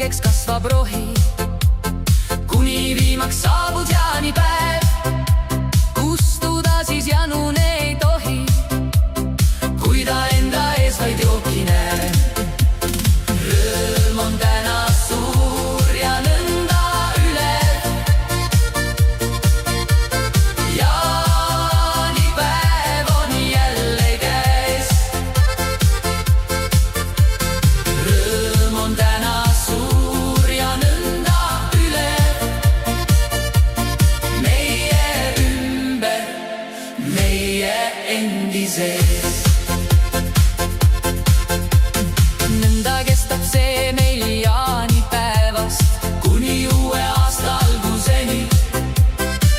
valgeks kasvab rohi, kuni viimaks saabub jaanipäev. Kustuda siis janune ei tohi, kui ta enda ees vaid jooki näeb. Rõõm on täna suur ja nõnda ülev. Jaanipäev on jälle käes. Rõõm on täna suur ja nõnda ülev. Meie ümber, meie endi sees. Nõnda kestab see meil jaanipäevast kuni uue aasta alguseni.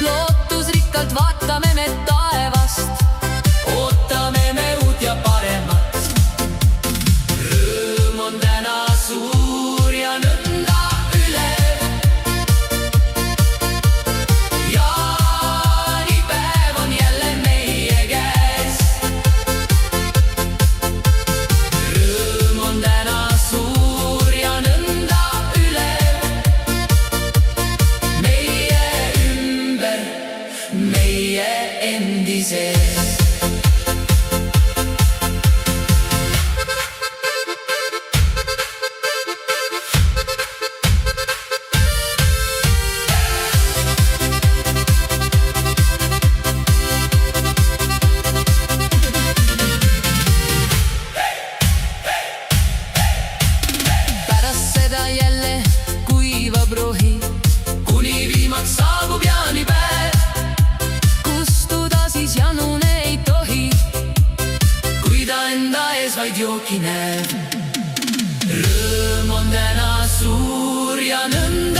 Lootusrikkalt vaatame me taevast, ootame me uut ja paremat. Rõõm on täna suur ja nõnda ülev. Jaanipäev on jälle meie käes. Rõõm on täna suur ja nõnda ülev. Meie ümber, meie endi sees. Pärast seda jälle kuivab rohi, kuni viimaks saabub jaanipäev. Kustuda siis janune ei tohi, kui ta enda ees vaid jooki näeb. Rõõm on täna suur ja nõnda